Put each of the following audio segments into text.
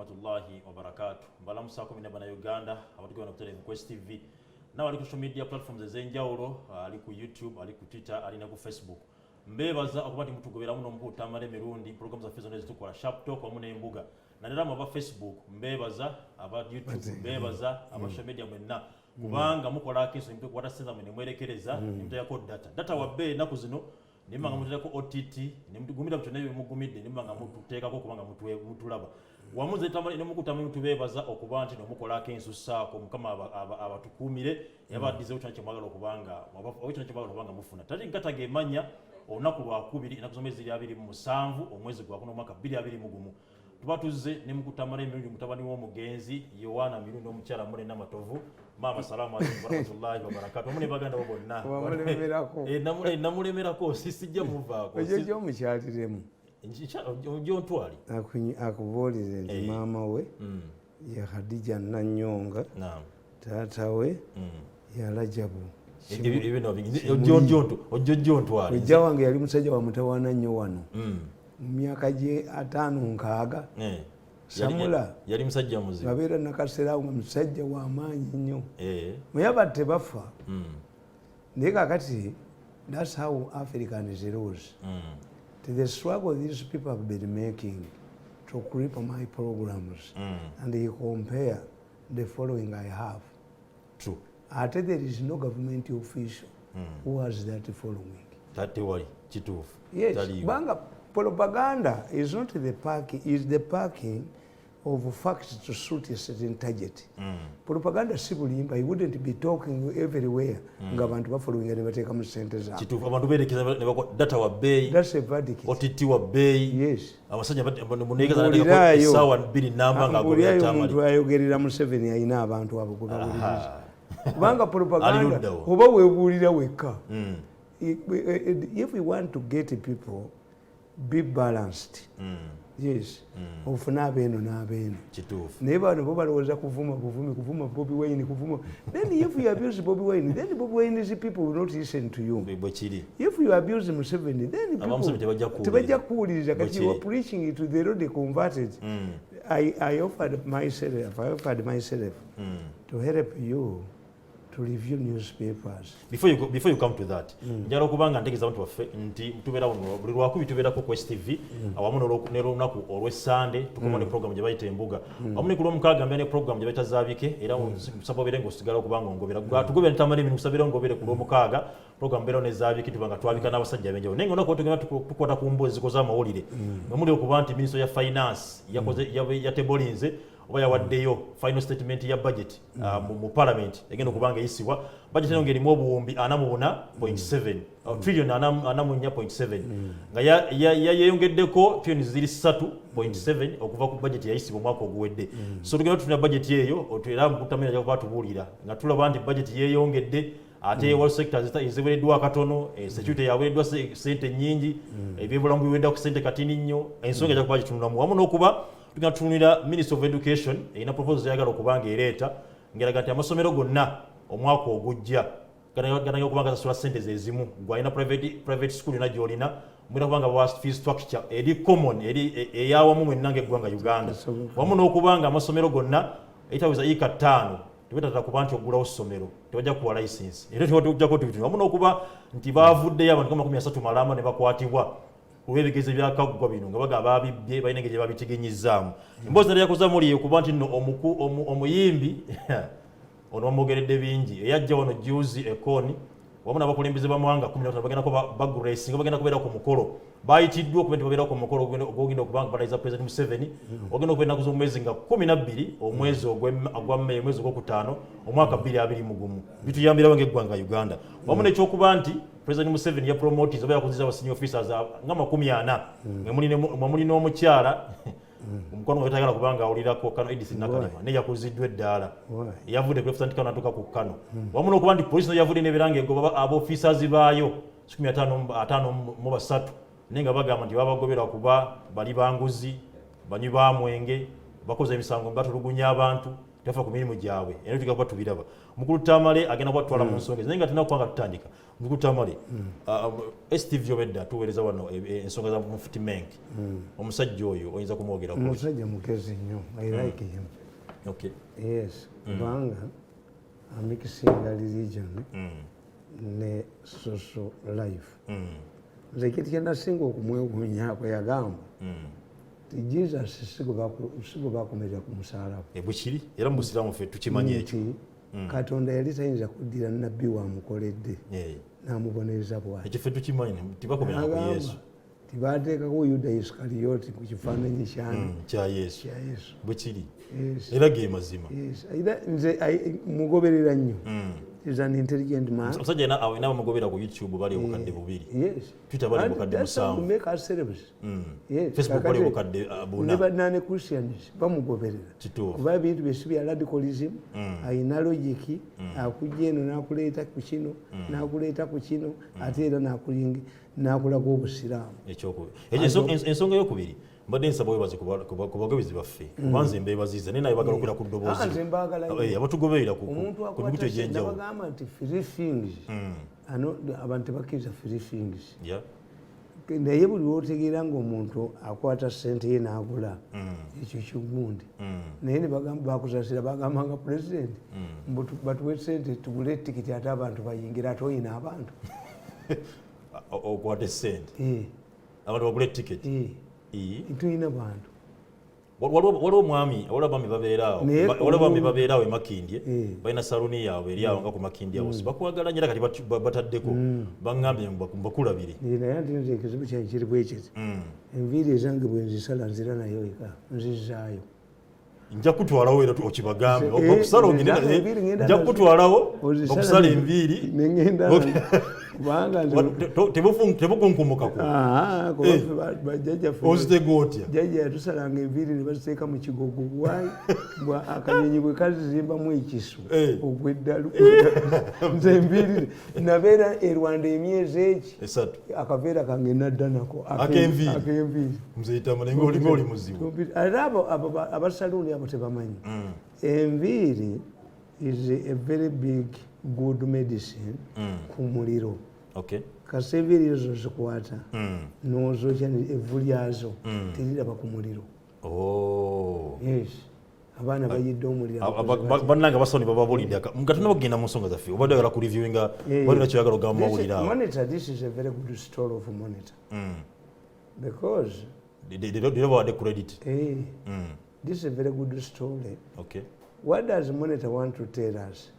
warahmatullahi wabarakatuh. Mbalamu saa 10 na Uganda abatukibona ku Quest TV na wali ku social media platforms ezenjawulo, ali ku YouTube, ali ku Twitter, ali na ku Facebook. Mbebaza okubati mutugobera muno mputamale mirundi program za fezo nezitukola Sharp Talk wamu n'embuga. Na ndera aba Facebook, mbebaza aba YouTube, mbebaza aba social media mwenna. Kubanga mukola akeso nimpe kwata senza mwene mwerekereza nimpe yako data wabbe naku zino nimanga muteko OTT nimugumira mutone mugumidde nimanga mututeekako kubanga mutulaba wamuze tamale nemukutama mutubebaza okubanti nomukola akenso saako mukama abatukumire yabadize utanche mwagalo kubanga obitanche mwagalo kubanga mufuna tati nkatage manya onaku lwa 2 nakuzomezi 27 omwezi gwa kuno mwaka 2020 tubatuze nemukutamala emirundi mutabani w'omugenzi Yohana mirundi omukyala mule namatovu mama salamu alaykum warahmatullahi wabarakatuh omune baganda bonna wamulemerako namulemerako sisijja muvaako ojo omukyatiremu ojo ntwali akubuulire nti maama we ya Khadija Nanyonga taata we ya Rajabu ojo ntwali ojja wange yali musajja wa mutawaana nnyo wano mu myaka gye 5-6 Samula yali musajja muzibu babeera nakaseera nga musajja wa maanyi nnyo muyabatte bafa naye kakati that's how Africans rose to the struggle these people have been making to creep my programs and you compare the following I have. True. Ate there is no government official who has that following. That wali chitufu. Yes, banga propaganda is not the parking, is the parking of facts to suit a certain target. Propaganda si bulimba, you wouldn't be talking everywhere nga abantu bafollowing ne bateeka mu sente zaabwe. Chitufu abantu berekeza ne bako data wa bay. That's a verdict. OTT wa bay. Yes. Abasajja munegeza nataka ko sawa 2 namba nga agobya tamali. Omuntu ayogerera mu 7 ayina abantu abo kubawuliriza. Kubanga propaganda oba webuulira wekka. If we want to get people be balanced. Yes. Ofuna abeno n'abeno. Chitufu. Naye bano bo balowooza kuvuma Bobby Wine kuvuma. Then if you abuse Bobby Wine, then Bobby Wine's people will not listen to you. If you abuse Museveni, then people tebajja kuwuliriza kati you are preaching it to the road converted. I offered myself to help you to review newspapers. Before you come to that, njalo kubanga ntegeza abantu baffe nti tubera buno buli lwakubi tubera ku Quest TV awamuno nero naku olwe Sunday tukomone program gye bayita embuga amune kulo mukaga mbene program gye bayita zabike era musabo berengo sigala kubanga ngobera tugobera ntamale ibintu kusabira ngobere kulo mukaga program bero ne zabike tubanga twabika n'abasajja benjo nengo nako tugenda tukwata ku mbozi koza amawulire nomuli okubanti minister ya finance yakoze yatebolinze oba yawaddeyo final statement ya budget mu parliament egenda okubanga eyisibwa budget eno ngeri mu obuwumbi 44.7 trillion 44.7 nga yayeyongeddeko trillion ziri 3.7 okuva ku budget yayisibwa omwaka oguwedde so tugenda tufuna budget eyo otwera mukutamira ja kubatubulira nga tulaba nti budget yeyongedde ate wall sectors eziwereddwa katono security yawereddwa sente nyingi ebyobulamu biwenda ku sente katini nnyo ensonga ja kuba kitunulamu wamu n'okuba tunatunira Minister of Education ina proposal yagala okubanga ereeta ngeraga nti amasomero gonna omwaka ogujja gana okubanga zasula sente zezimu gwa ina private school na jolina mwina kubanga was fee structure eri common eri eyawamu mwenange gwanga Uganda wamu n'okubanga amasomero gonna etaweza ika 5 tubeta kubanti ogula osomero tebajja kuwa license era tebajja ko tubitu wamu n'okuba nti bavudde abantu kama 13 malama ne bakwatibwa kubebegeze byakaggwa bino nga baga babibye bayinenge gye babitegenyizaamu embozi nali yakoza muli okubanti nno omuyimbi ono omugeredde bingi eyajja wano juzi ekoni wamu n'abakulembeze bamwanga 13 bagenda ko baguresi nga bagenda kubeera ku mukolo bayitiddwa okubenti babeera ku mukolo ogenda okubanga balaiza President Museveni ogenda okubeera kuzo omwezi nga 12 omwezi ogwa May omwezi ogwokutaano omwaka 2021 bituyambira wange eggwanga Uganda wamu n'ekyokuba nti President Museveni ya promote zoba yakuziza abasinyo officers nga 40 mwamuli n'omukyala omukono wetagala kubanga awulirako Kano Edison Nakalima ne yakuziddwa eddaala yavudde ku Lieutenant Colonel natuka ku Kano wamu n'okuba nti police no yavudde n'ebirango egoba abo officers baayo 1553 nenga bagamba nti babagobera kuba bali banguzi banywi ba mwenge bakoze emisango batulugunya abantu tafa ku mirimu gyabwe era tugakuba tubiraba mukulu Tamale agenda kwatwala mu nsonga naye nga tunakwanga tutandika mukulu Tamale STV obedda tuweereza wano ensonga za Mufti Menk omusajja oyo oyinza kumwogera ku omusajja mugezi nnyo I like him. Okay. Yes kubanga amikisinga religion ne social life nze kiti kyenasinga okumwewuunyako yagamba Jesus sigo bakomerera ku musalaba bwekiri era mu Busiraamu ffe tukimanyi ekyo Katonda yali tayinza kuddira nabbi wamukoledde n'amubonereza bw'ati ekyo ffe tukimanyi tibakomerera ku Yesu tibateekako Yuda Iskariyoti ku kifaananyi kya Yesu bwekiri era ge mazima nze mugoberera nnyo is an intelligent man. Omusajja na bamugobera ku YouTube bali obukadde bubiri. Yes. Twitter bali obukadde musanvu. That's make us celebrities. Yes. Facebook bali obukadde abuna. Never none Christians bamugoberera. Kuba bintu byesibya radicalism, ayina logic, akujja eno n'akuleeta ku kino, n'akuleeta ku kino, ate era n'akulinga n'akulaga obusiraamu. Ekyokubi. Ensonga y'okubiri. Mbadde nsaba webaze ku bagobezi baffe kubanze mbebaziza naye naye bagala okwira ku ddoboozi abatugoberera ku mikutu egy'enjawulo bagamba nti free things abantu tebakkiriza free things naye buli lwotegeera ng'omuntu akwata ssente ye n'agula ekyo kigundi naye ne bakusasira bagamba nga pulezidenti batuwe ssente tugule tikiti ate abantu bayingira ate oyina abantu okwata essente abantu bagule tikiti tulina bantu waliwo omwami abaami babeeraawo e Makindye balina saluni yaabwe eri awo nga ku Makindye awo bakwagala nnyo era kati bataddeko baŋŋambye bakulabire naye ate nze ekizibu kyange kiri bwekiti enviiri ezange bwe nzisala nzira nayo eka nzizaayo nja kutwalawo era okibagambe okusala ogende nja kutwalawo okusala enviiri tebukunkumukako ozitega otya jjajja yatusalanga enviiri ne baziteeka mu kigogo bwayi akanyonyi bwe kazizimbamu ekisu ogweddalu nze enviiri nabeera e Rwanda emyezi eki akaveera kange nadda nako ak'enviiri muzeyitamu nga oli muzibu ate abo abasaluuni abo tebamanyi enviiri is a very big good medicine ku muliro kasi enviiri ezo zikwata nozokya evvu lyazo teriraba ku muliro yes abaana bayidde omuliro bannange basoni bababulidde nga tunabagenda mu nsonga zaffe obadde oyagala ku reviewinga balina kyoyagala ogamba mawulire awo monitor this is a very good story of monitor because they bawadde credit this is a very good story. Okay. What does Monitor want to tell us?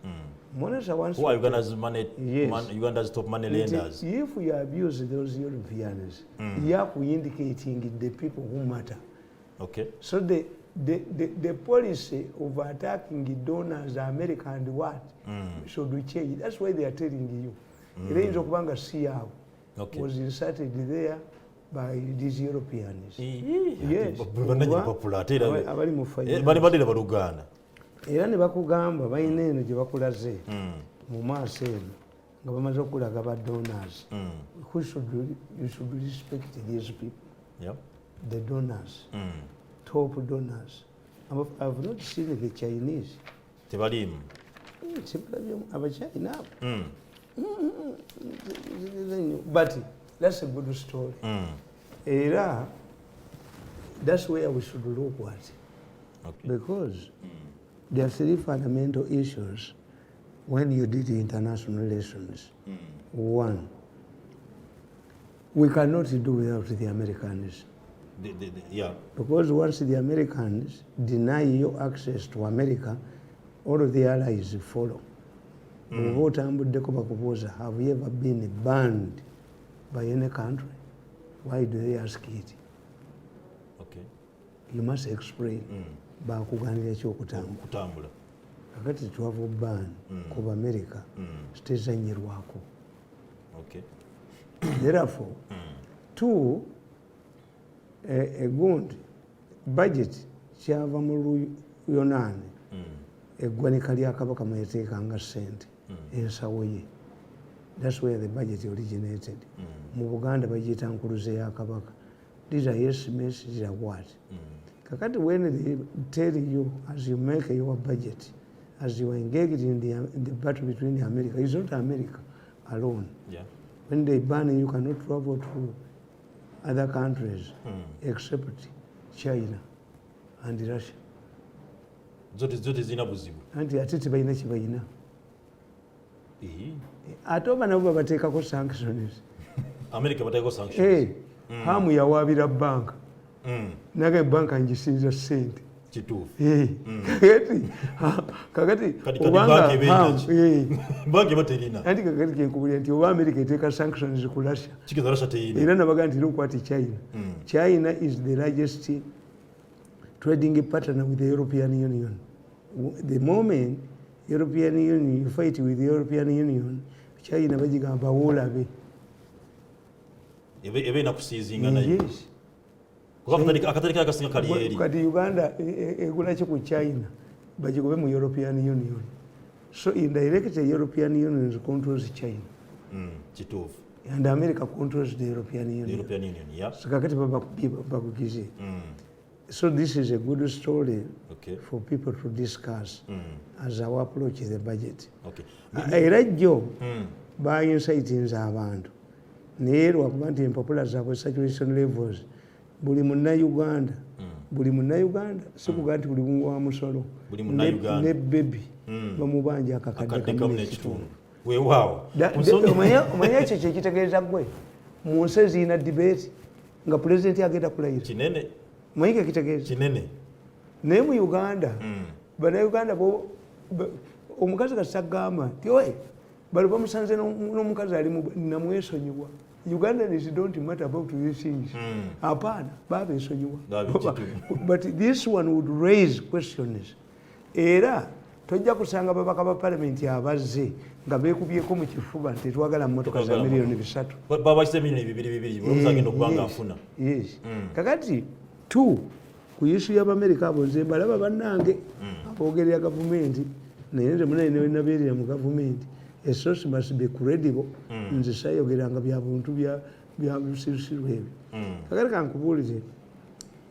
Monitor wants who are Uganda's top money lenders? If you abuse those Europeans, you are indicating the people who matter. Okay. So the policy of attacking the donors, America and what, should change. That's why they are telling you. The range of Banga Siao was inserted there by these Europeans. Yes. Era ne bakugamba balina eno gye bakulaze mu maaso eno nga bamaze okulaga ba donors. You should respect these people. The donors. Top donors. I've not seen the Chinese. Tebalimu. Abachina. But that's a good story. Era, that's where we should look at. Because there are three fundamental issues when you did international relations. One, we cannot do without the Americans. Because once the Americans deny you access to America, all of the allies follow. Have you ever been banned by any country? Why do they ask it? Okay. You must explain. Bakuganira ekyokutambula. Kakati tuwava ban kuba America sitezanyirwako. Okay. Therefore, two, a good budget kyava mu Yonani eggwanika lya Kabaka mwe yateekanga ssente ensawo ye. That's where the budget originated. Mu Buganda bagiyita nkuluze ya Kabaka. These are estimates, these are what? Kakati when they tell you as you make your budget, as you are engaged in the battle between America, it's not America alone. Yeah. When they ban you cannot travel to other countries except China and Russia. Zote zina buzibu. Anti atete bayina kibayina. Atoba nabo bateekako sanctions. America bateekako sanctions. Hamu yawabira banka. Naga banka njisinza sente. Kituufu. Kakati obanga banki baterina. Anti kakati kenkubulira nti oba America eteeka sanctions ku Russia. Chikiza Russia teyina. Era nabaga nti lokwati China. China is the largest trading partner with the European Union. The moment European Union, you fight with the European Union, China bagigamba wolabe. Ebe nakusizinga nayo. Yes. Akatarika akasinga kariyeri. Kati Uganda egula ki ku China bagigobe mu European Union. So indirectly the European Union controls China. Kituufu. And America controls the European Union. The European Union, yeah. So kakati bakugize. So this is a good story for people to discuss as our approach the budget. Era jjo bayinsaitinze abantu naye lwakuba nti empapula zaabwe saturation levels buli munnayuganda sikuga nti buli mungu wa musolo ne bebi bamubanja akakadde kamu n'ekitundu. Omanya ekyo kyekitegeeza gwe mu nsi ezirina debate nga pulezidenti agenda kulayira kinene. Maika kitegeeza kinene naye mu Uganda bannayuganda omukazi kasagamba nti oye bali bamusanze n'omukazi ali namwesonyiwa. Ugandans don't matter about these things. Hapana, babesonyiwa. But this one would raise questions. Era tojja kusanga babaka ba parliament abazze nga beekubyeko mu kifuba nti twagala mmotoka za miliyoni 3. Babakise miliyoni 2 olumuzagenda okubanga afuna. Yes. Kakati ku issue y'Amerika abo nze balaba bannange aboogerera gavumenti naye nze munene ne nabeerera mu gavumenti. A source must be credible. Nze sayogeranga bya buntu bya busirusiru ebyo. Kakati kankubuulize,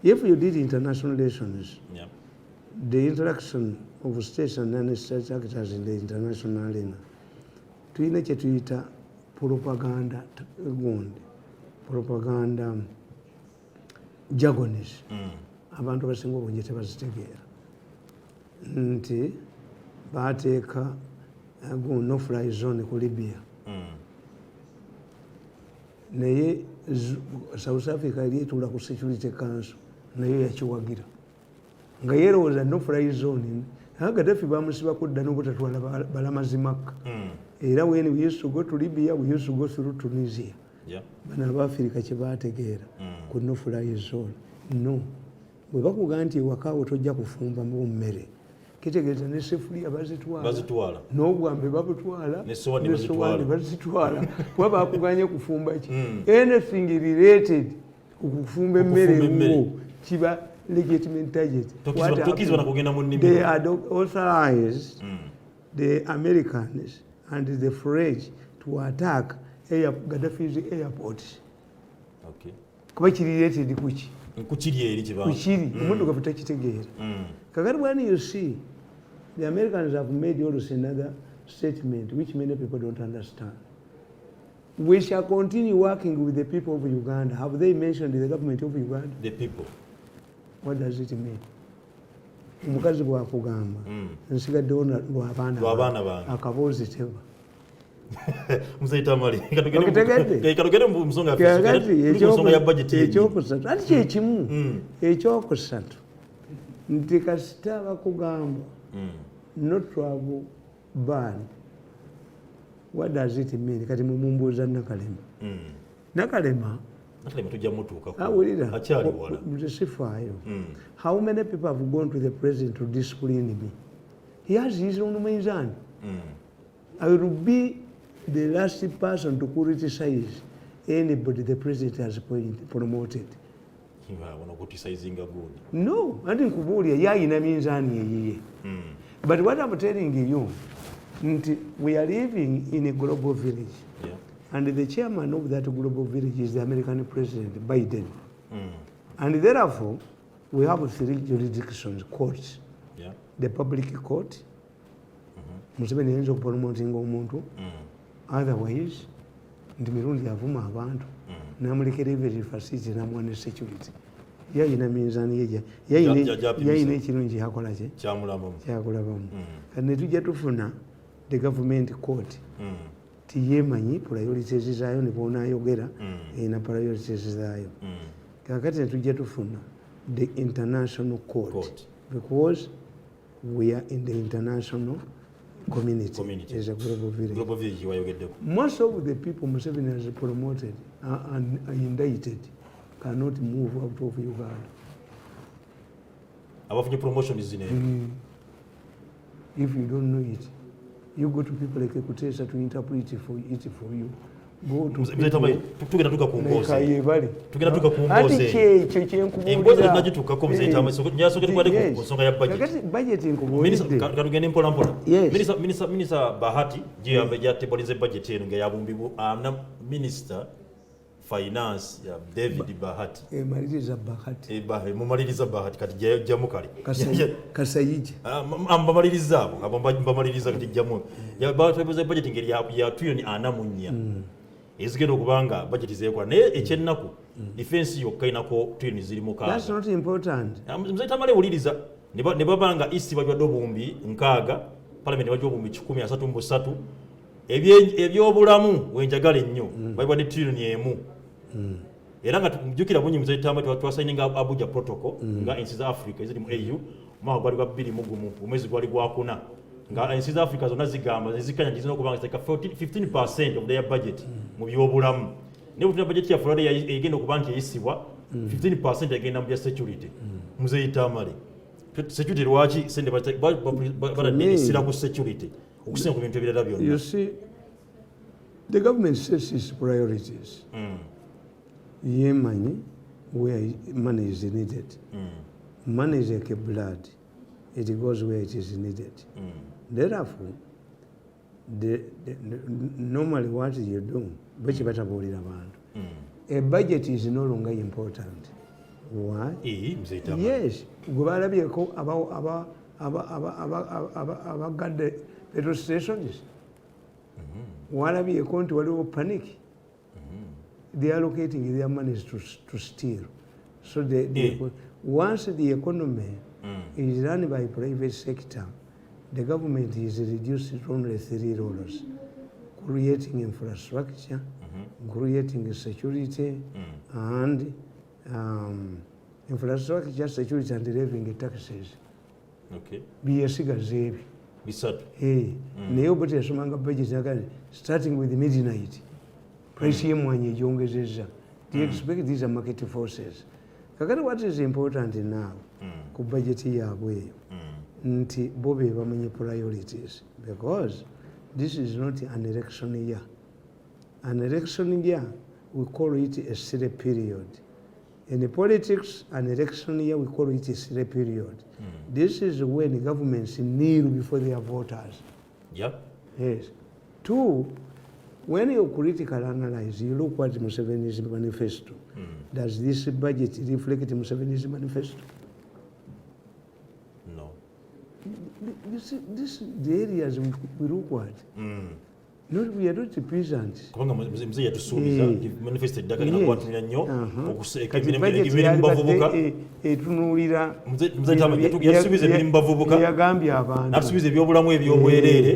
if you did international relations, the interaction of states and non-state actors in the international arena, tulina kye tuyita propaganda jargons. Abantu abasinga obungi tebazitegeera nti baateeka no fly zone ku Libya naye South Africa eryetula ku Security Council naye yakiwagira nga yerowooza no fly zone Gaddafi bamusibako dda n'obutatwala balamazimaka. Era when we used to go to Libya we used to go through Tunisia. Bano Abafirika kye baategeera ku no fly zone. No, bwe bakugaa nti ewakaawo tojja kufumba mu mmere kitegeeza ne sefuliya bazitwala n'obwambe babutwala n'essowaani bazitwala kuba baakuganye kufumba ki anything related ku kufumba emmere kiba legitimate target. They had authorized the Americans and the French to attack Gaddafi's airport. Kuba kiri related kuki kukiri omuntu gafuta kitegeera. Kakati when you see the Americans have made also another statement which many people don't understand. We shall continue working with the people of Uganda. Have they mentioned the government of Uganda? The people. What does it mean? Omukazi bwakugamba nsigaddewo lw'abaana bange akaboozi teba. Ekyokusatu ati kyekimu ekyokusatu nti kasita bakugamba not travel ban. What does it mean? Kati mumumbuuza Nakalema. Nakalema how many people have gone to the president to discipline me? He has his own mizan. I will be the last person to criticize anybody the president has promoted. No, I didn't kubulia yayina minzani yeyiye. But what I'm telling you, we are living in a global village. And the chairman of that global village is the American President, Biden. And therefore, we have 3 jurisdictions: courts, the public court. Museveni ayinza okupromotinga omuntu otherwise nti mirundi avuma abantu namulekera every facility namuwa ne security. Yayina minzaani ye yayina ekirungi kyakola kye kyakulabamu. Kati ne tujja tufuna the government court tiyeemanyi priorities zaayo ne bwonaayogera erina priorities zaayo. Kakati ne tujja tufuna the international court because we are in the international community as a global village. Most of the people Museveni has promoted and indicted cannot move out of Uganda. About promotion is in if you don't know it, you go to people like Ekutesa to interpret it for you. Go to tugenda tukakungoza Minister Bahati gyatebolize budget eno nga yabumbibwa Minister Finance ya David Bahati mumaliriza Bahati kati jjamu kale Kasayija bamaliriza abo bamaliriza kati jjamu yabatebolize budget ngeri ya $404 ezigenda okubanga budget zeekola naye ekyennaku defense yokka inako twini ziri mukaaga. That's not important. Mzee Tamale wuliriza ne babanga East bajwa dobumbi nkaaga parliament bajwa obumbi 133 ebyobulamu wenjagala ennyo bajwa ne trillion emu era nga mjukira bunyi Mzee Tamale twasigninga Abuja protocol nga ensi za Africa eziri mu AU mwaka gwali gwa 2 mugumu omwezi gwali gwa 4 nga ensi za Africa zonna zigamba zikanya gizina okubanga 15% of their budget mu byobulamu ne butuna budget ya Florida egenda okubanga eyisibwa 15% egenda mu security. Mzee Tamale security lwaki sende baradisira ku security okusinga ku bintu ebirala byonna. You see, the government sets its priorities. Yemanyi where money is needed. Money is like a blood. It goes where it is needed. Therefore, normally what you do, a budget is no longer important. Why? Yes. Gubalabyeko about the petrol stations. Walabyeko nti waliwo panic. They are allocating their money to steal. So once the economy is run by private sector, the government is reduced to only 3 roles: creating infrastructure, creating security, and infrastructure, security, and levying taxes. Okay. Byesigaze ebi. Bisatu. Naye obuti yasomanga budget yakale starting with midnight. Price y'emwanyi egyongezezza. Do you expect these are market forces? Kakati what is important now ku budget yaabwe eyo nti bo be bamanyi priorities, because this is not an election year. An election year, we call it a silly period. In politics, an election year, we call it a silly period. This is when governments kneel before their voters. Yep. Yes. 2, when you critically analyze, you look at Museveni's manifesto. Does this budget reflect Museveni's manifesto? No. You see, this is the areas we look at. No, we are not peasants. Kubanga mzee yatusuubiza manifesto eddaka lina kwatumira nnyo okuseeka emirimu bavubuka etunuulira mzee Tamale yatusuubiza emirimu bavubuka yagambye abantu natusuubiza ebyobulamu ebyobwereere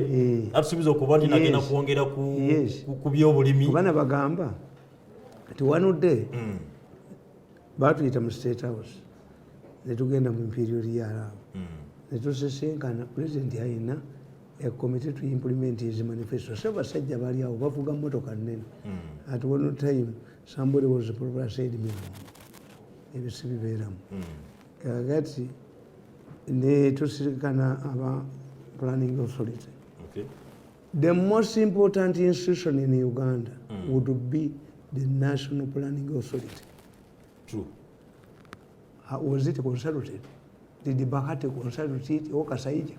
natusuubiza okuba nti nagenda kwongera ku byobulimi kubana bagamba kati wanudde batuyita mu State House netugenda mu imperial yaalaawo netusesenkana pulezidenti ayina a committee to implement his manifesto. So basajja bali awo bavuga motoka nnene. At one time somebody was probably said me ebisibibeeramu kakati ne tusirikana aba planning authority. Okay. The most important institution in Uganda would be the National Planning Authority. True. Was it consulted? Did the Bahati consult it or Kasayija?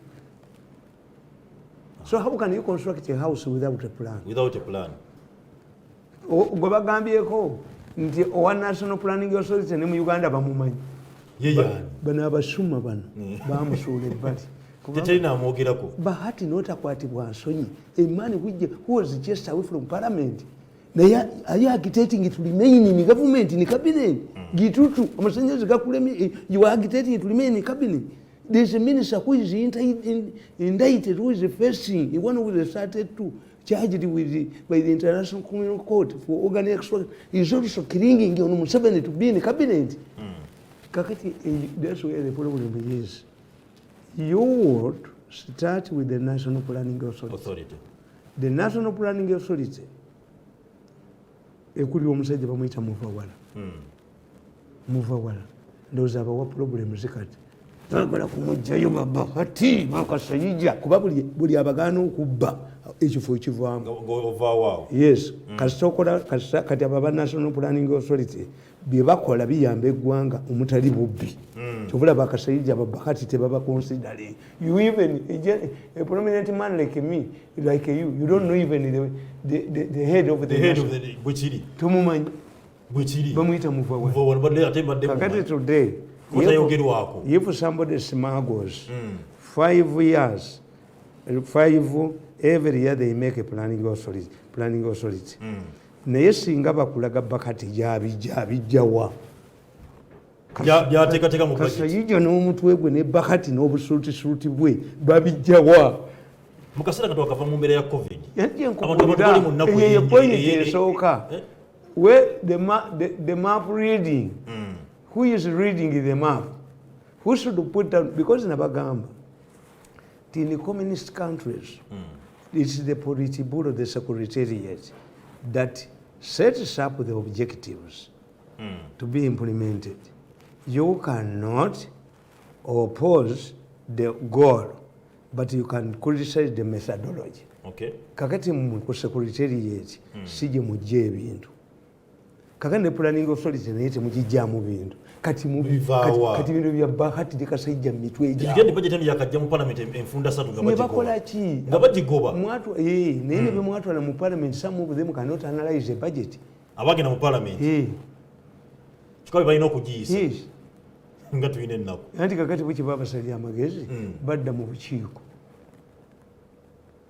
So how can you construct a house without a plan? Without a plan. Gwe bagambyeko nti owa National Planning Authority ne mu Uganda bamumanyi. bano abasuma bano bamusuula ebbali tetalina amwogerako Bahati n'otakwatibwa nsonyi a man who was just away from parliament naye are you agitating to remain in government in cabinet gitutu amasannyalaze gakulemye you are agitating to remain in cabinet. There's a minister who is indicted, who is facing one who is started to charged with by the International Criminal Court for organized extortion. Is also clinging on Museveni to be in the cabinet. Kakati, that's where the problem is. Your word starts with the National Planning Authority. The National Planning Authority. Ekuli omusajja bamuyita Muvawala. Muvawala. Those are our problems zikati. Bagala kumujjayo Bahati bakasayija kuba buli abagaana okubba ekifo ekivaamu. Yes. Kati aba National Planning Authority bye bakola biyamba eggwanga omutali bubbi. Kyobula bakasayija Bahati tebaba considering. You even a prominent man like me, like you don't know even the head of the Bwechiri. Tumumanyi. Bwechiri. Bamuyita Muvawala. Kakati today. If somebody smuggles 5 years, every year they make a planning authority. Naye singa bakulaga Bahati gyabijjawa. Kasayija n'omutwe gwe ne Bahati n'obusuuti bwe babijjawa. Mu kaseera kati wakava mu mbeera ya COVID. Eyo esooka. Where the map reading. Who is reading the map? Who should put down? Because in Abagamba, in the communist countries, it's the Politburo, the Secretariat, that sets up the objectives to be implemented. You cannot oppose the goal, but you can criticize the methodology. Okay. Kakati mu Secretariat, sije mujje ebintu. Kakati ne planning authority naye temugijjaamu bintu. Kati bintu bya Bahati tekasajja mitwe ejja. Gende budget eno yakajja mu parliament enfunda 3 nga bagigoba. Bakola ki? Nga bagigoba. Mwatu naye be mwatu na mu parliament some of them cannot analyze a budget. Abagenda mu parliament. Kikawe balina okugiyisa. Nga tuyina ennaku. Anti kakati bwe kiba basalya amagezi badda mu bukiiko.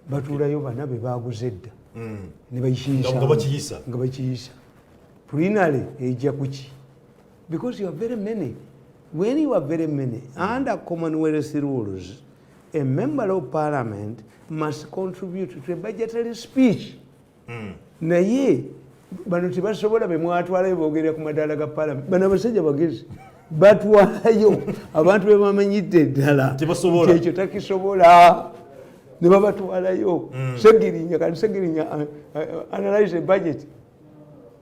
Batuulayo bana be baaguze dda. Ne bayiyisa. Nga bakiyisa. Plenary ejja kuki? Because you are very many. When you are very many, under Commonwealth rules, a member of parliament must contribute to a budgetary speech. Naye, bano tebasobola be mwatwalayo boogera ku madaala ga parliament. Bano abasajja bagezi. Batwalayo abantu be bamanyidde ddala. Ekyo takisobola. Ne babatwalayo. Segirinya analyze a budget.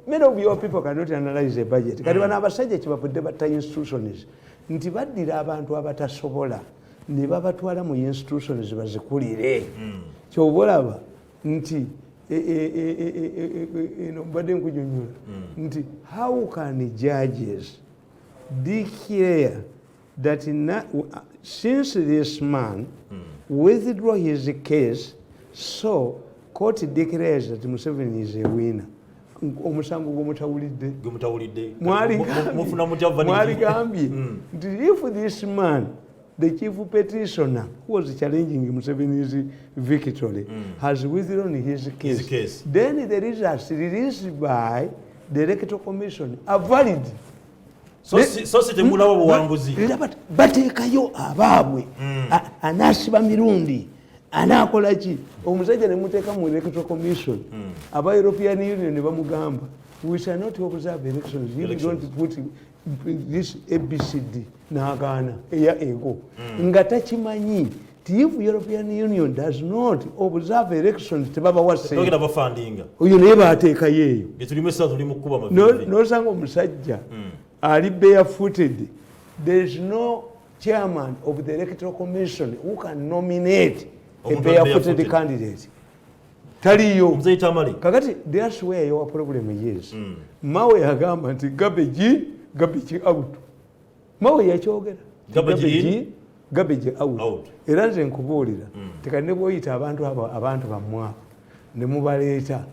Many of your people cannot analyze a budget. Kati bana abasajja kibavudde batta institutions nti baddira abantu abatasobola ne babatwala mu institutions bazikulire. Kyobolaba nti mbadde nkunyonnyola nti how can judges declare that since this man withdraw his case, so court declares that Museveni is a winner. Omusango gw'omutawulidde mwaligambye nti if this man, the chief petitioner who was challenging Museveni's victory, has withdrawn his case, then the results released by the Electoral Commission are valid. So sitemulawo buwanguzi. Bateekayo abaabwe anaasiba mirundi. Anakola ki? Omusajja ne muteeka mu Electoral Commission. Aba European Union ne bamugamba, we shall not observe elections. You don't put this ABCD n'agaana eya ego. Nga takimanyi. If European Union does not observe elections, tebaba wase. Togera bafandinga. Oyo naye baateekayo eyo. Getulime tuli mu kuba amavivi. N'osanga omusajja ali barefooted. There is no chairman of the Electoral Commission who can nominate a barefooted candidate. Taliyo. Kakati, that's where your problem is. Mawe yagamba nti garbage out. Mawe yakyogera. Garbage out. Era nze nkubuulira. Tekane bw'oyita abantu bammwe ne mubaleeta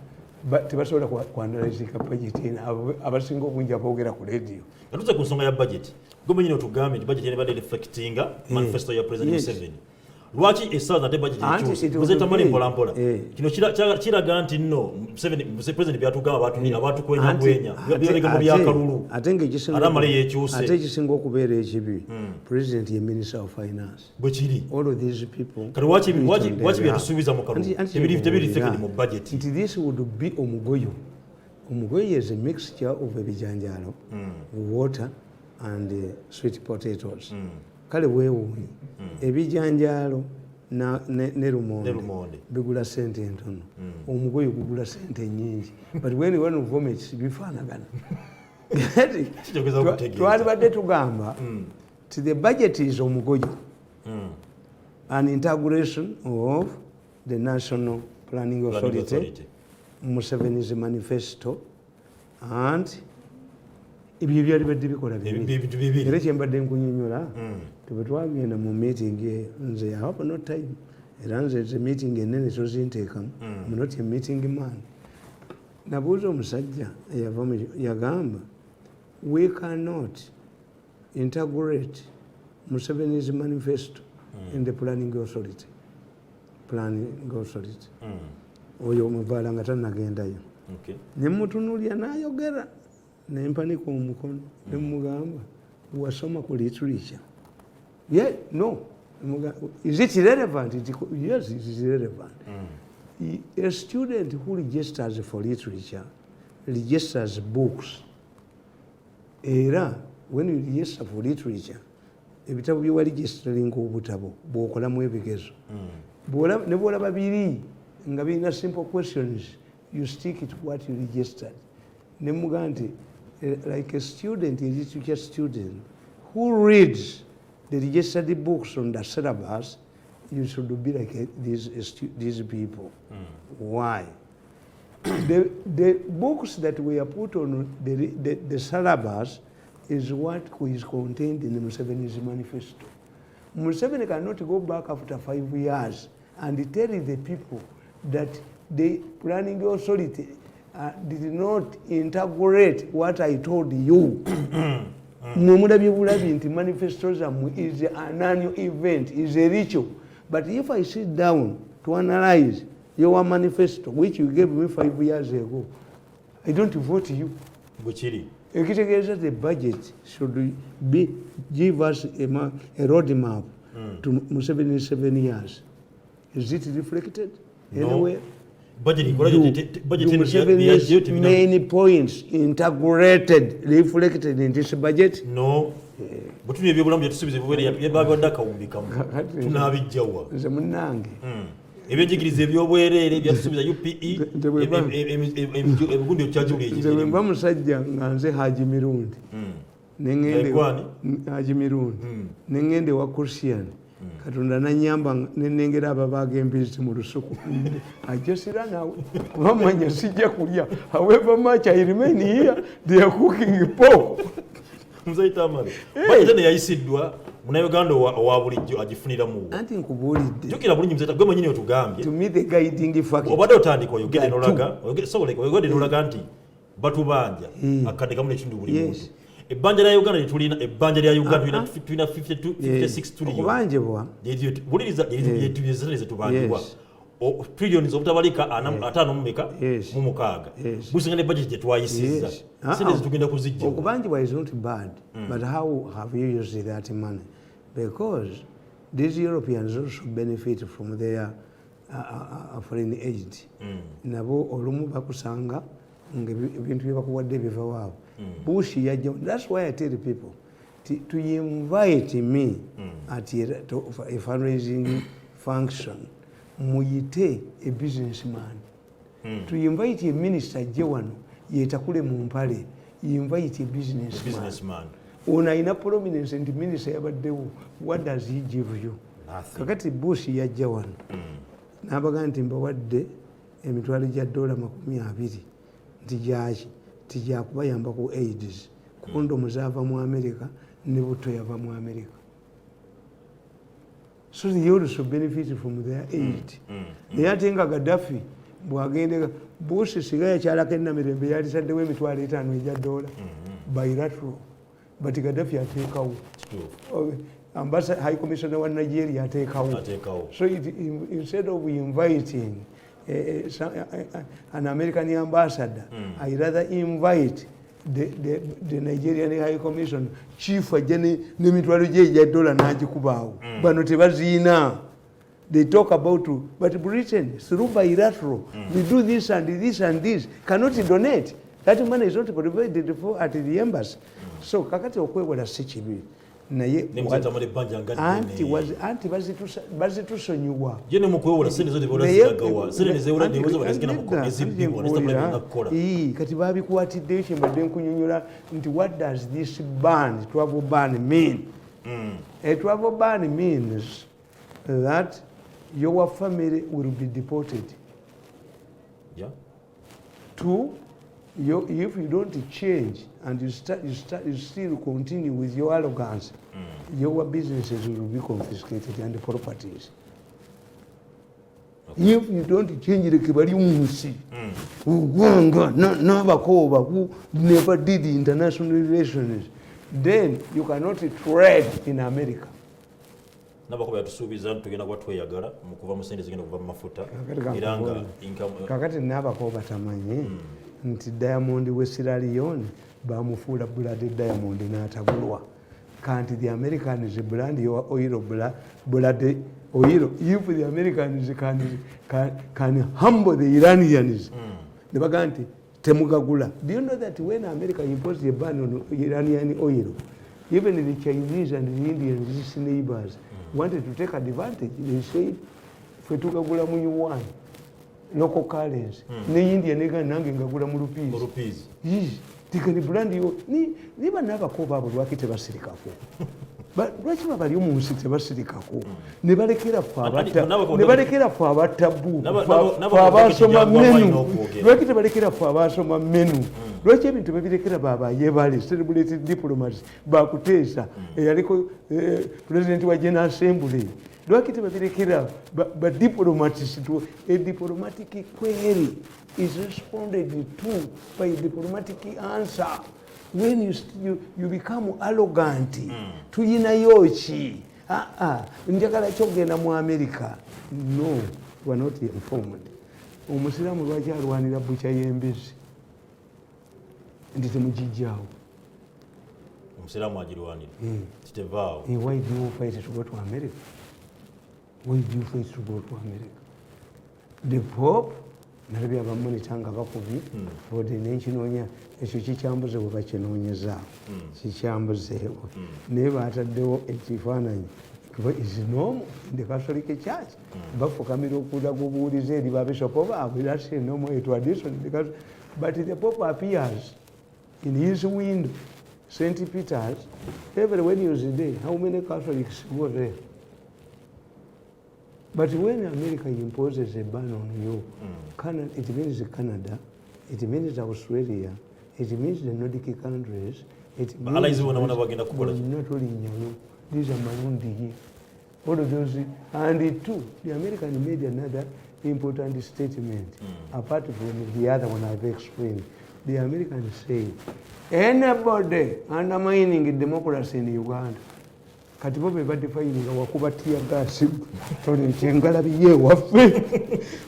tebasobola kwanalizika budget eno abasinga obungi aboogera ku radio. Katuze ku nsonga ya budget gwe nyine otugambe nti budget ebadde reflectinga manifesto ya President Museveni. Lwaki esaza ate budget ekyusa muzeta mali mpolampola kino kiraga nti nno President byatugamba abatukwenya byabirega mu byakalulu ate ekisinga okubeera ekibi President ye Minister of Finance bwe kiri all of these people kati waki byatusuubiza mu kalulu tebiri reflected mu budget nti this would be omugoyo is a mixture of ebijanjaalo water and sweet potatoes kale weewuunye ebijanjaalo ne lumonde bigula sente entono omugoyo gugula sente nyingi but when one vomits bifaanagana twalibadde tugamba ti the budget is omugoyo an integration of the National Planning Authority Museveni's manifesto and ebyo byali badde bikola bibiri era kyembadde nkunyonyola tebwetwagenda mu meeting nze I have no time era nze meeting enene tozinteekamu I'm not a meeting man. Nabuuza omusajja yagamba we cannot integrate Museveni's manifesto in the planning authority. Oyo omuvaala nga tannagendayo ne mutunuulya n'ayogera nempanika omukono nemugamba wasoma ku literature. No. Is it relevant? Yes, it is relevant. A student who registers for literature registers books. Era when you register for literature, ebitabo bye registering obutabo bw'okolamu ebigezo ne bw'olaba biri nga birina simple questions, you stick it to what you registered. Ne mugamba nti like a student, a literature student who reads the registered books on the syllabus, you should be like these people. Why? The books that were put on the syllabus is what is contained in the Museveni's manifesto. Museveni cannot go back after 5 years and tell the people that the planning authority did not integrate what I told you. Mumulabye bulabi nti manifestism is an annual event, is a ritual. But if I sit down to analyze your manifesto, which you gave me 5 years ago, I don't vote you. Ekitegeeza the budget should give us a roadmap to Museveni's 7 years. Is it reflected anywhere? Museveni's main points integrated, reflected in this budget? No. But we have to nze munnange ebyenjigiriza ebyobwereere byasuubiza UPE ebigundi okyajuli nze bwe mba musajja nga nze Haji Mirundi nengende wa Christian Katonda nanyamba nenengera ababaaga embizi mu lusuku ajosira nawe bamanya sijja kulya however much I remain here they are cooking pork muzaita amale bajja ne yayisiddwa Munnayuganda owa bulijjo agifuniramu anti nkubuulidde jukira bulungi muzeta gwe manyini otugambye to me the guiding factor obadde otandika oyogere nolaga oyogere nolaga nti batubanja akadde kamu n'ekintu buli muntu ebbanja lya Uganda litulina ebbanja lya Uganda tulina 56 trillion okubanjibwa buliriza ebyeze tubanjibwa trillions obutabalika 5 mu mukaaga gusinga ne budget gye twayisizza sente zitugenda kuzijja okubanjibwa is not bad but how have you used that money? Because these Europeans also benefit from their foreign aid. Nabo olumu bakusanga ebintu bye bakuwadde biva waabo. Bush yajja. That's why I tell the people to invite me at a fundraising function. Muyite a businessman. To invite a minister Jewano yetakule mu mpale. Invite a businessman. Una ina prominence and minister yabaddewo. What does he give you? Nothing. Kakati Bush yajja wano. Nabaga nti mbawadde emitwalo gya $20 nti gyaki tijja kubayamba ku AIDS. Kondomu zaava mu America ne buto yava mu America. So they also benefit from their aid. Naye ate nga Gaddafi bwagende Bush singa yakyalako ennamirembe yalisaddewo $5,000 ejja $, bilateral, but Gaddafi ateekawo, High Commissioner wa Nigeria ateekawo. So instead of inviting an American ambassador, I rather invite the Nigerian High Commission chief ajane nemitwalo je ejja $, n'agikubaawo. Bano tebaziina. They talk about, but Britain, through bilateral, we do this and this and this, cannot donate. That money is not provided for at the embassy. So, kakati okwewala si kibi. Naye anti bazitusonyiwa. Jene mukwewola sente zote bola ziragawa. Sente nezewola newoza bazigina mu ezibibwa nestabula nakola. Kati babikwatidde kyembadde nkunyonyola nti what does this ban, travel ban mean? A travel ban means that your family will be deported. Yeah. 2, if you don't change and you still continue with your arrogance, your businesses will be confiscated and the properties. Okay. If you don't change the Kibariumusi, who never did international relations, then you cannot trade in America. Nabakuba yatusuubiza tugenda kuba tweyagala mu kuva mu sente zigenda kuva mu mafuta era nga kakati nabako batamanyi nti Diamond we Sierra Leone bamufuula Blood Diamond n'atabulwa. Kanti the Americans brand your oil blood oil. If the Americans can humble the Iranians, ne baganti temugagula. Do you know that when America imposed a ban on Iranian oil, even the Chinese and the Indians, these neighbors, wanted to take advantage? They said, "Fetugagula mu yuan, local currency. Ne India nega nange ngagula mu rupees." Yes, tikani brand yo ni banaba ko babo lwakite basirikako. Lwaki babali mu nsi tebasirikako ne balekera fa abatabu fa abasoma menu lwaki tebalekera fa abasoma menu lwaki ebintu babirekera baba yebali celebrated diplomats bakuteesa eyaliko president wa General Assembly lwaki tebabirekera ba diplomats to a diplomatic query is responded to by a diplomatic answer. When you become arrogant, tuyina yochi. Njagala kyogenda mu America. No, we are not informed. Omusiramu lwaki alwanira bucha y'embezi. Ndi temujijjaawo. Omusiramu agirwanira. Kitevaawo. Why do you fight to go to America? Why do you fight to go to America? The Pope nalabye abamonitanga bakubi bode n'ekinoonya ekyo kikyambuze bwe bakinoonyezaawo kikyambuzeewo naye baataddewo ekifaananyi is normal in the Catholic Church. Bafukamira okulaga obuwulize eri babishopo baabwe. That's a normal tradition. But the Pope appears in his window, St. Peter's, every Wednesday. How many Catholics go there? But when America imposes a ban on you, it means Canada, it means Australia, it means the Nordic countries, it means not only you. These are Marundi here. All of those, and two, the American made another important statement, apart from the other one I've explained. The Americans say, anybody undermining democracy in Uganda, kati bo bebadefayinga wakubatia gasi engalabi ye waffe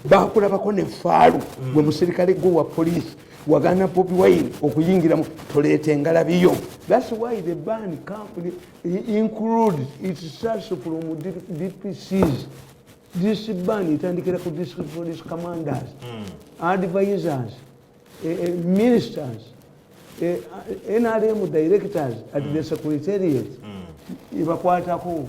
bakulabako ne faalu gwe musirikale gwe wa polisi wagana Bobi Wine okuyingira toleeta engalabi yo. That's why the ban includes it starts from DPCs. This ban itandikira ku district police commanders, advisors, ministers, NRM directors at the secretariat. Ibakwatako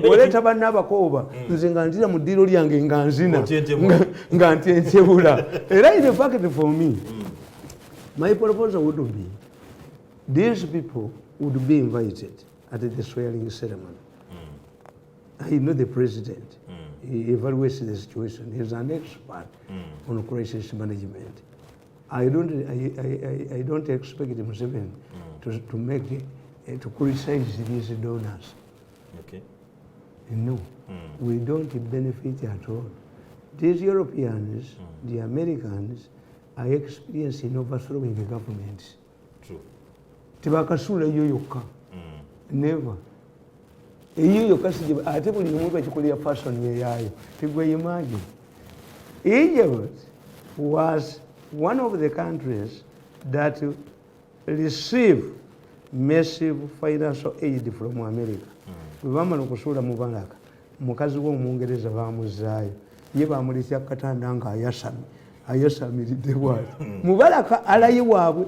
oleta bannabakooba nze nga ntira mu ddiiro lyange nga nzina nga ntyentebula era in fact for me my proposal would be these people would be invited at the swearing ceremony. I know the president, he evaluates the situation, he's an expert on crisis management. I don't expect Museveni to make to criticize these donors. Okay. No, we don't benefit at all. these Europeans, the Americans, are experiencing overthrowing the government. True. Tibakasula iyo yokka. Never. Iyo yokka sije ate buli omuntu akikola fashion yeyayo. Tigwe imagine. Egypt was one of the countries that received massive financial aid from America. Bwebamala okusula mu Baraka, mukazi w'Omungereza bamuzaayo. Ye bamulisya katanda nga ayasamiridde bwati. Mubaraka alaye waabwe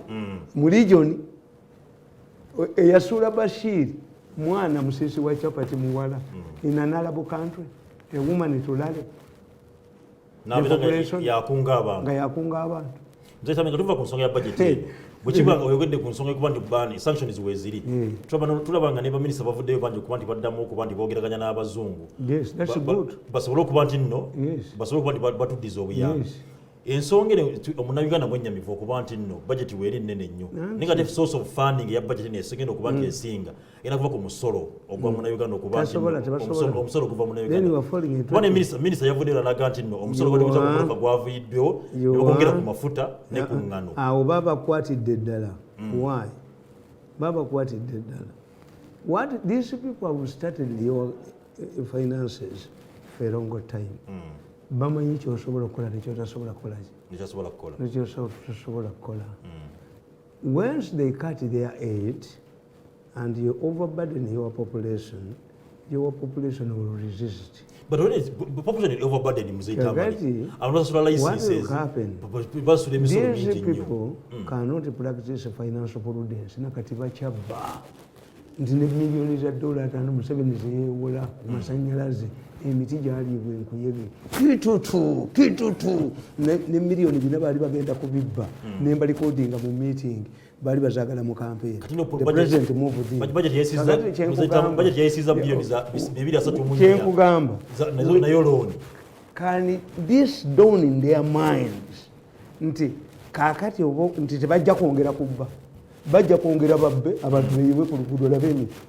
mu region eyasuula Bashir mwana musisi wa chapati muwala in an Arab country, a woman itulale yakunga abantu. Nze tamenya tuva ku nsonga ya budget. Bwekibanga oyogedde ku nsonga ekuba nti ban sanctions weeziri. Tulabanga ne baminisita bavuddeyo bangi okuba nti baddamu okuba nti boogeraganya n'abazungu. Yes, that's good. Basobole okuba nti nno basobole okuba nti batuddiza obuyambi. Ensonga omunnayuganda mwennyamivu okuba nti nno budget weeri nnene nnyo. Naye source of funding eya budget nesegenda okuba nti esinga era kuva ku musolo ogwa munnayuganda okuba nti omusolo guva munnayuganda. Kuba ne minisita yavuddeyo n'alaga nti nno omusolo gw'okuza gwaviiddwewo ne bagwongera ku mafuta ne ku ngano. Awo babakwatidde ddala. Why? Babakwatidde ddala. What these people have started your finances for a longer time. Bamanyi kyosobola okukola nekyotasobola kukola. Once they cut their aid and you overburden your population will resist. But when the population is overburdened, what will happen? These people cannot practice financial prudence. Nakati bachabba nti ne milioni za dola atano Museveni zeyewola ku masanyalaze emiti gyalibwa enkuyege kitutu ne milioni bina baali bagenda kubibba ne mbalikodinga mu meeting baali bazagala mu campaign. The president moved in. Budget yesiza bilioni za 2.3 kyenkugamba nayo loan. Can this dawn in their minds nti kakati nti tebajja kwongera kubba, bajja kwongera babbe abantu beyiwe ku luguudo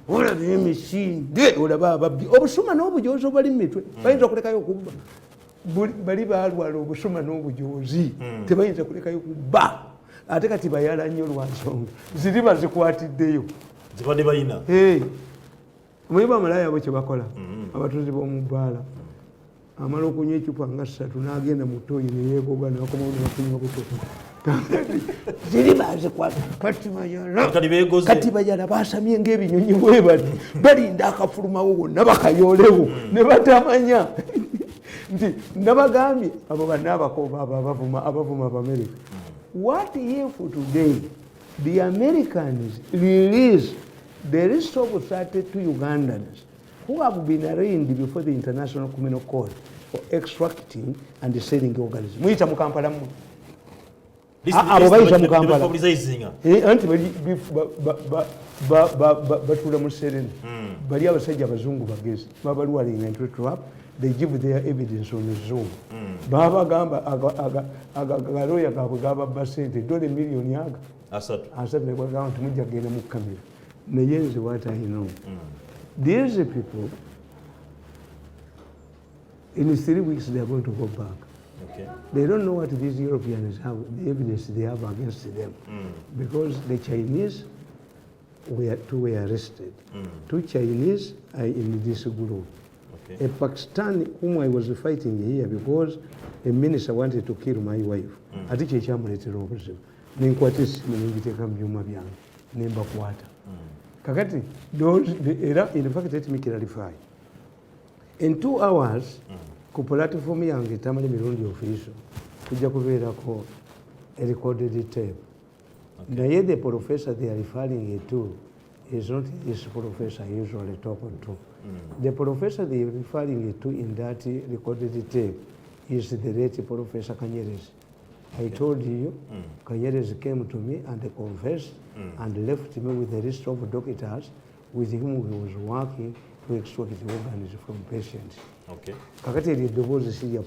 olaba emisinde olaba ababbi obusuma n'obujoozi obali mu mitwe bayinza kulekayo okubba. Bali balwala obusuma n'obujoozi tebayinza kulekayo kubba. Ate kati bayala nnyo lwa nsonga ziri bazikwatiddeyo zibadde balina. Omanyi bamalaya abo kye bakola abatuuzi b'omu bbaala amala okunywa ecupa nga 3 n'agenda mu ttooyi ne yeegoga n'akomawo ne bakunywa buto. Ziri bazikwata kati bayala basamye ng'ebinyonyi bwe bati balinda akafulumawo wonna bakayoolewo ne batamanya nti nabagambye abo bannaabakooba abo abavuma Abamerika. What if today the Americans release the list of 32 Ugandans who have been arraigned before the International Criminal Court for extracting and selling organisms? Muita mu Kampala mu. Abo bayita mu Kampala. Anti batula mu Serena. Bali abasajja abazungu bagezi. Babalwalinga into trap. They give their evidence on the Zoom. Baba gamba agaloya gaabwe gababba sente $1 million asatu ne bagamba nti mujja kgenda mu kamera. Naye nze what I know. These people, in 3 weeks they are going to go back. Okay. They don't know what these Europeans have, the evidence they have against them. Because the Chinese were arrested. 2 Chinese are in this group. Okay. A Pakistani whom I was fighting here because a minister wanted to kill my wife. Ati kye kyamuleetera obuzibu. Nenkwata essimu nengiteeka mu byuma byange ne mbakwata. Kakati era in fact let me clarify. In 2 hours ku platform yange tamale mirundi official tujja kubeerako a recorded tape. Naye the professor they are referring to is not this professor I usually talk to. The professor they are referring to in that recorded tape is the late Professor Kanyerezi. I told you, Kanyerezi came to me and confessed and left me with a list of doctors with whom he was working to extract the organs from patients. Okay. Kakati eri eddoboozi sirya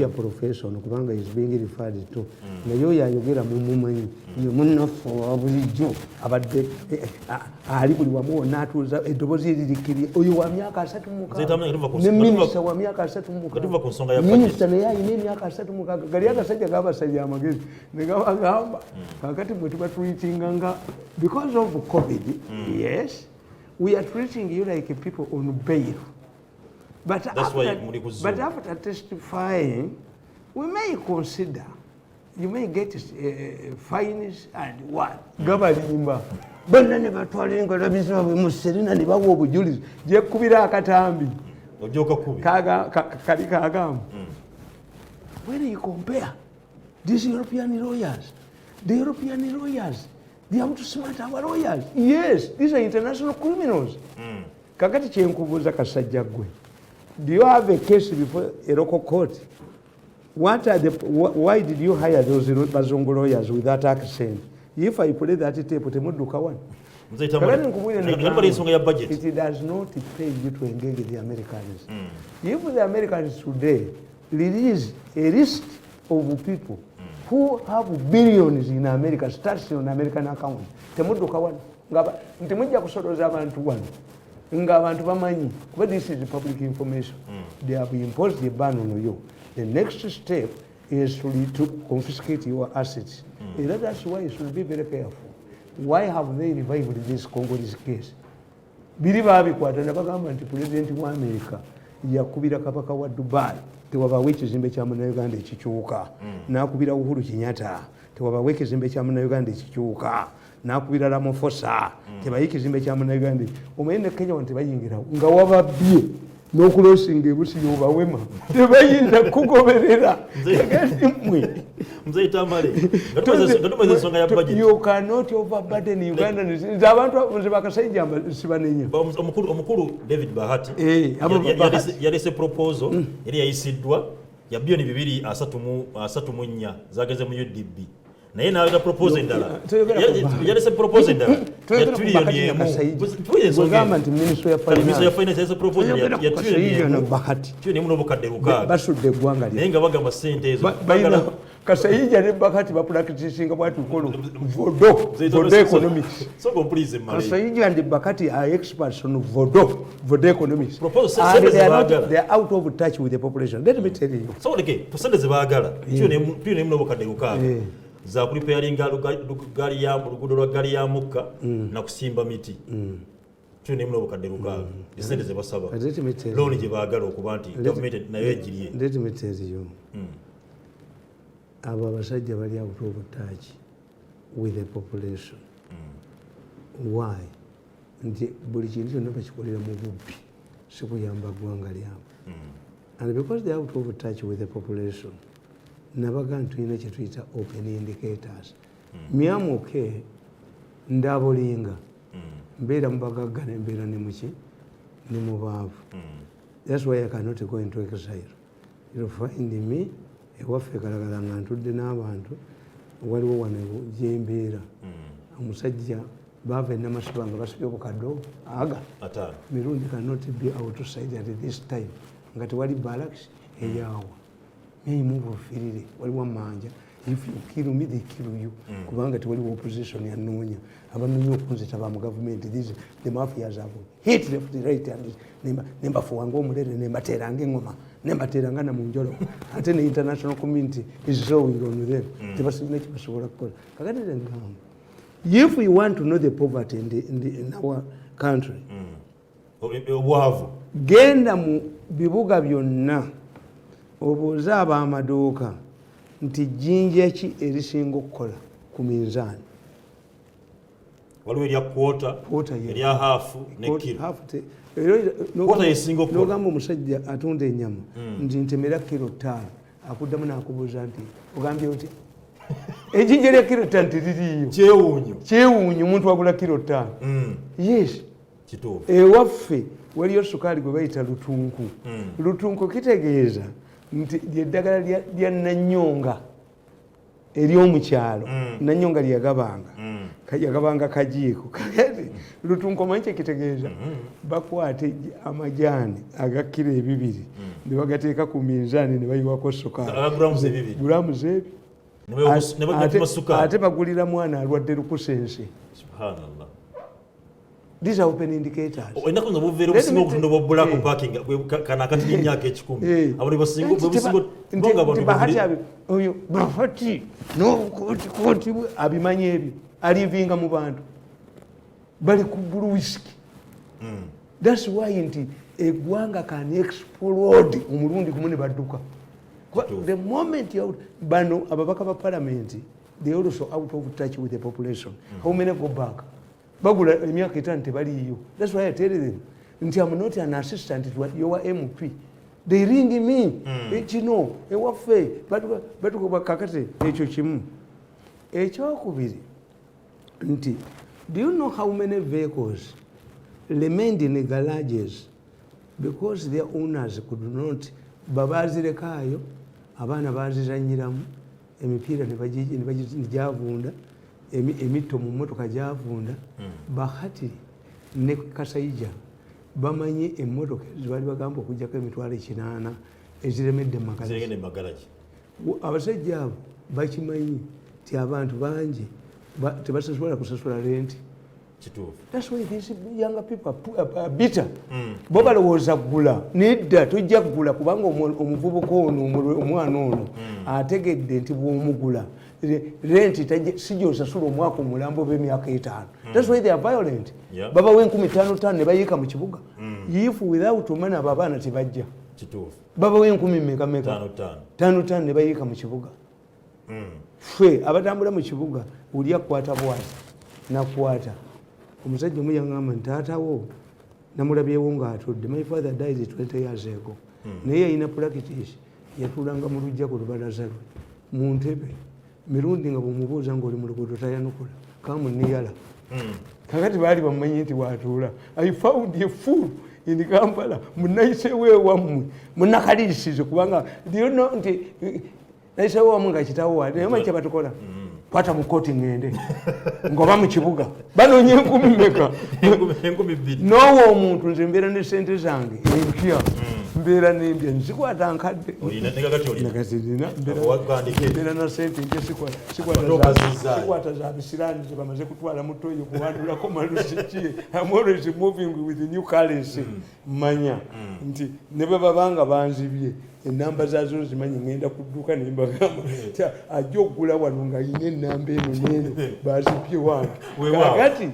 profession kubanga is being referred to. Naye oyo ayogera mumumanyi ye munnaffe owa bulijjo abadde ali buli wamu wonna atuuza eddoboozi eririkirye oyo wa myaka 36 ne minisita wa myaka 36 minisita naye ayina emyaka 36 gali agasajja gabasajja amagezi ne gabagamba kakati bwe tuba treatinga nga because of COVID. Yes, we are treating you like people on bail. But after testifying, we may consider, you may get fines and what? Gabalimba. Bonna ne batwalinga labizwa muserina ne bawo obujulizi je kubira akatambi. Ojoka kubi. Kali kagamba. When you compare these European lawyers, the European lawyers, they have to smart our lawyers. Yes, these are international criminals. Kakati kyenkubuuza kasajja gwe. Do you have a case before a local court? Why did you hire those Bazungu lawyers with that accent? If I play that tape, temuduka one. It does not pay you to engage the Americans. If the Americans today release a list of people who have billions in America, starts on American account, temuduka one. Ntemujja kusoloza abantu wano. But this is public information. They have imposed the ban on you. The next step is to confiscate your assets. And that's why you should be very careful. Why have they revived this Congolese case? Believe President of America, yakubira kabaka wa Dubai, tewabawe ekizimbe kya Munnayuganda ekikyuka. N'akubira Uhuru Kenyatta, tewabawe ekizimbe kya Munnayuganda ekikyuka. N'akubira Ramaphosa, tebayi ekizimbe kya Munnayuganda. Omanyi ne Kenya wano tebayingira nga wababbye n'okulosinga ebusi y'obawema tebayinza kugoberera. You cannot overburden Uganda. Abantu nze bakasajja sibanenya. Omukulu David Bahati yalese proposal yali yayisiddwa ya bilioni 234 zageze mu UDB. Naye nawe proposal endala yalese proposal endala ya trillioni emu gamba nti ministry ya finance yalese proposal ya trillioni Bahati trillioni emu n'obukadde lukaaga basudde eggwanga naye nga bagamba ssente ezo Kasayija ne Bahati ba practicing what we call vodo economics. So please, Kasayija and Bahati are experts on vodo economics. And they are out of touch with the population. Let me tell you. So okay, percent zebagala tyo ne mnobukadde lukaaga za kuliperinga gari ya lugudo lwa gari ya mukka na kusimba miti tyo ne mnobukadde lukaaga isente zebasaba loan gye baagala okuba nti government nayo ejiriye. Let me tell you. Abo abasajja bali out of touch with the population. Why? Nti buli kintu kyonna bakikolera mu bubbi si kuyamba ggwanga lyabwe. And because they are out of touch with the population, nabaga ntulina kye tuyita open indicators. Myamuke ndabolinga mbeera mu bagagga ne mbeera ne muki ne mu baavu. That's why I cannot go into exile. You'll find me ewaffe kalagala nga ntudde n'abantu waliwo wano gyembeera omusajja baava e Namasaba nga basibye obukadde aga mirundi cannot be outside at this time nga tewali barracks eyaawa meyimubufirire waliwo amanja if you kill me they kill you kubanga tewaliwo opposition yanoonya abanoonya okunzita ba mu gavumenti the mafias have hit left right and nembafuwanga omulere nembateeranga engoma nembateeranga na mu njolo ate ne international community is showing on them tebasilina kyebasobola kukola kakati ngamba if we want to know the poverty in our country genda mu bibuga byonna obuuze ab'amaduuka nti jjinja ki erisinga okukola ku minzaani. Waliwo erya kwota erya haafu ne kilo n'ogamba omusajja atunda ennyama nti ntemera kilo 5 akuddamu n'akubuuza nti ogambye otya ejjinja lya kilo 5 teririiyo kyewuunyo omuntu wagula kilo 5. Yes, ewaffe waliyo sukaali gwe bayita lutunku. Lutunku kitegeeza nti lyeddagala lya nannyonga ery'omukyalo Nanyonga lyagabanga yagabanga kajiiko lutunkoma nche kitegeeza bakwate amajaani agakira ebibiri ne bagateeka ku minzaani ne bayiwako sukali grams ebi ate bagulira mwana alwadde lukusense. Subhanallah. These are open indicators. Enako nga buvera obusinga okutunda bwa black parking kana kati n'emyaka 10 abuli basinga bahati oyo bahati n'obukooti abimanyi ebyo alivinga mu bantu bali ku blue whiskey. That's why nti eggwanga can explode omulundi gumu ne badduka. The moment you bano ababaka ba parliament, they also out of touch with the population. How many go back? Bagula emyaka 5 tebaliyo. That's why I tell them nti I'm not an assistant to your MP. They ring me. You know, ewaffe batuko bakakate ekyo kimu. Ekyokubiri nti do you know how many vehicles remained in the garages because their owners could not babazirekayo abaana bazizanyiramu emipiira nebagijavunda emito mu motoka javunda bahati ne Kasayija bamanyi emmotoka zibali bagamba okujjako emitwalo 8 eziremedde magalaji abasajja abo bakimanyi ti abantu bangi tebasobola kusasula rent. That's why these younger people are bitter. Bo balowooza gula nedda tojja kugula kubanga omuvubuka ono omwana ono ategedde nti bw'omugula rent sijosasula omwaka omulambo b'emyaka 5. That's why they are violent. Babawe 15,000 ne bayiika mu kibuga. If without money abo abaana tebajja. Babawe 10,000 ne bayiika mu kibuga. Ffe abatambula mu kibuga oli akwata bwati nakwata omusajja omu yangamba nti taatawo namulabyewo ng'atudde. My father died 20 years ago. Naye yalina practice yatuulanga mu lujja ku lubalaza lwe mu ntebe mirundi nga bw'omubuuza ng'oli mu luguudo tayanukula kamuniyala. Kakati baali bamumanyi nti waatuula. I found a fool in Kampala munayisewo ewammwe munakalirisize kubanga nti nayisewo wammwe nga kitawo wali naye manyi kye batukola kwata mu kooti ngende ngoba mu kibuga banoonya 10,000 meka n'owa omuntu nze mbeera ne ssente zange empya mbeera n'embya nzikwata nkadde mbeera na ssente empya sikwata za bisiraani ze bamaze kutwala mu toyi kuwandulako malusi ki. I'm always moving with new currency. Manya nti ne bwe babanga banzibye enamba zazo zimanyi ngenda kudduka ne mbagamba ajja okugula wano nga yina enamba eno n'eno bazipye wange kakati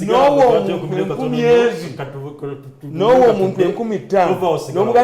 n'owo omuntu 10,000 n'owo omuntu 15,000